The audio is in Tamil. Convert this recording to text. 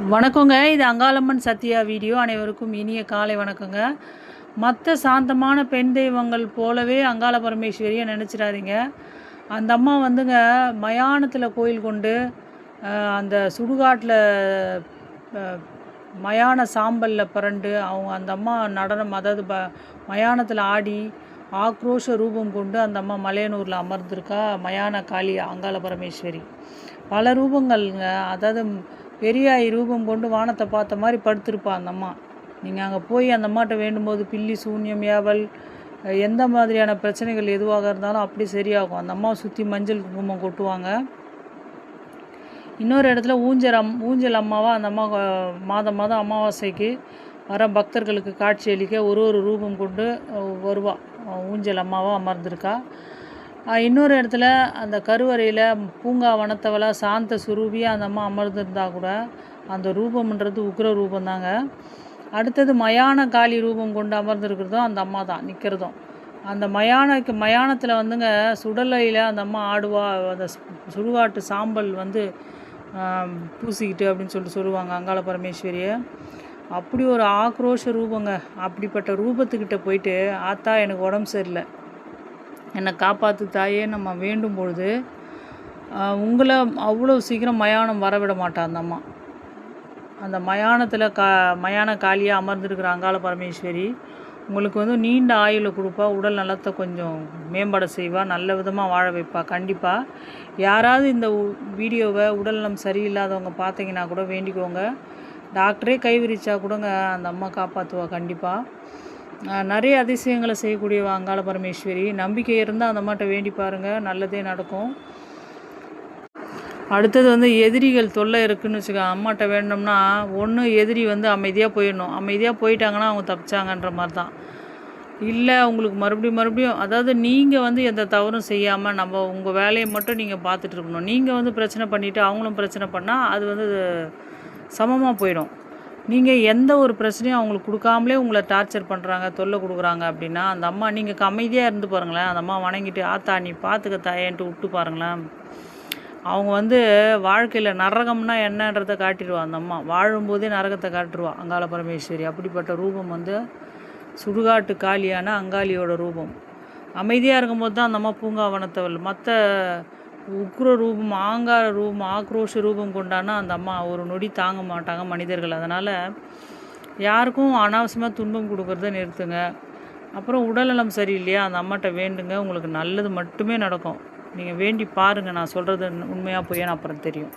வணக்கங்க. இது அங்காளம்மன் சத்யா வீடியோ. அனைவருக்கும் இனிய காலை வணக்கங்க. மற்ற சாந்தமான பெண் தெய்வங்கள் போலவே அங்காள பரமேஸ்வரியை நினச்சிடாதீங்க. அந்த அம்மா வந்துங்க மயானத்தில் கோயில் கொண்டு அந்த சுடுகாட்டில் மயான சாம்பலில் புரண்டு அவங்க அந்த அம்மா நடனம், அதாவது மயானத்தில் ஆடி ஆக்ரோஷ ரூபம் கொண்டு அந்த அம்மா மலையனூரில் அமர்ந்திருக்கா. மயான காளி அங்காள பரமேஸ்வரி பல ரூபங்கள்ங்க. அதாவது பெரியாய் ரூபம் கொண்டு வானத்தை பார்த்த மாதிரி படுத்திருப்பா அந்த அம்மா. நீங்கள் அங்கே போய் அந்த அம்மாட்ட வேண்டும்போது பில்லி சூன்யம் ஏவல் எந்த மாதிரியான பிரச்சனைகள் எதுவாக இருந்தாலும் அப்படி சரியாகும். அந்த அம்மாவை சுற்றி மஞ்சள் குங்குமம் கொட்டுவாங்க. இன்னொரு இடத்துல ஊஞ்சல் அம்மாவாக அந்த அம்மா மாதம் மாதம் அமாவாசைக்கு வர பக்தர்களுக்கு காட்சி அளிக்க ஒரு ரூபம் கொண்டு வருவா. ஊஞ்சல் அம்மாவாக அமர்ந்திருக்கா. இன்னொரு இடத்துல அந்த கருவறையில் பூங்கா வனத்தவளாக சாந்த சுரூபியாக அந்த அம்மா அமர்ந்திருந்தால் கூட அந்த ரூபம்ன்றது உக்ர ரூபந்தாங்க. அடுத்தது மயான காளி ரூபம் கொண்டு அமர்ந்திருக்கிறதும் அந்த அம்மா தான் நிற்கிறதும். அந்த மயானத்தில் வந்துங்க சுடலையில் அந்த அம்மா ஆடுவா. அந்த சுடுகாட்டு சாம்பல் வந்து பூசிக்கிட்டு அப்படின்னு சொல்லுவாங்க அங்காள பரமேஸ்வரியை. அப்படி ஒரு ஆக்ரோஷ ரூபங்க. அப்படிப்பட்ட ரூபத்துக்கிட்ட போயிட்டு, ஆத்தா எனக்கு உடம்பு சரியில்லை, என்னை காப்பாற்று தாயே நம்ம வேண்டும் பொழுது உங்களை அவ்வளோ சீக்கிரம் மயானம் வரவிட மாட்டா அந்த அம்மா. அந்த மயானத்தில் மயான காளியாக அமர்ந்திருக்கிற அங்காள பரமேஸ்வரி உங்களுக்கு வந்து நீண்ட ஆயுளை கொடுப்பா. உடல் நலத்தை கொஞ்சம் மேம்பட செய்வா. நல்ல விதமாக வாழ வைப்பா. கண்டிப்பாக யாராவது இந்த வீடியோவை உடல்நலம் சரியில்லாதவங்க பார்த்தீங்கன்னா கூட வேண்டிக்கோங்க. டாக்டரே கைவிரிச்சா கூடங்க அந்த அம்மா காப்பாற்றுவா. கண்டிப்பாக நிறைய அதிசயங்களை செய்யக்கூடியவ அங்காள பரமேஸ்வரி. நம்பிக்கை இருந்தால் அந்த அம்மாட்ட வேண்டி பாருங்கள், நல்லதே நடக்கும். அடுத்தது வந்து எதிரிகள் தொல்லை இருக்குதுன்னு வச்சுக்க, அம்மாட்ட வேணும்னா ஒன்று எதிரி வந்து அமைதியாக போயிடணும். அமைதியாக போயிட்டாங்கன்னா அவங்க தப்பிச்சாங்கன்ற மாதிரி தான். இல்லை உங்களுக்கு மறுபடியும் அதாவது நீங்கள் வந்து எந்த தவறும் செய்யாமல் நம்ம உங்கள் வேலையை மட்டும் நீங்கள் பார்த்துட்டு இருக்கணும். நீங்கள் வந்து பிரச்சனை பண்ணிவிட்டு அவங்களும் பிரச்சனை பண்ணால் அது வந்து சமமாக போயிடும். நீங்கள் எந்த ஒரு பிரச்சனையும் அவங்களுக்கு கொடுக்காமலே உங்களை டார்ச்சர் பண்ணுறாங்க, தொல்லை கொடுக்குறாங்க அப்படின்னா அந்த அம்மா நீங்கள் அமைதியாக இருந்து பாருங்களேன். அந்த அம்மா வணங்கிட்டு ஆத்தா நீ பார்த்துக்க தாயேன்ட்டு விட்டு பாருங்களேன். அவங்க வந்து வாழ்க்கையில் நரகம்னா என்னன்றதை காட்டிடுவா. அந்த அம்மா வாழும்போதே நரகத்தை காட்டுருவா அங்காள பரமேஸ்வரி. அப்படிப்பட்ட ரூபம் வந்து சுடுகாட்டு காளியான அங்காளியோட ரூபம். அமைதியாக இருக்கும்போது தான் அந்த அம்மா பூங்காவனத்தவள். மற்ற உக்ர ரூபம், ஆங்கார ரூபம், ஆக்ரோஷ ரூபம் கொண்டானா அந்த அம்மா ஒரு நொடி தாங்க மாட்டாங்க மனிதர்கள். அதனால் யாருக்கும் அனாவசியமாக துன்பம் கொடுக்குறத நிறுத்துங்க. அப்புறம் உடல்நலம் சரியில்லையா அந்த அம்மாட்ட வேண்டுங்க, உங்களுக்கு நல்லது மட்டுமே நடக்கும். நீங்கள் வேண்டி பாருங்கள். நான் சொல்கிறது உண்மையாக பொய்யான்னு அப்புறம் தெரியும்.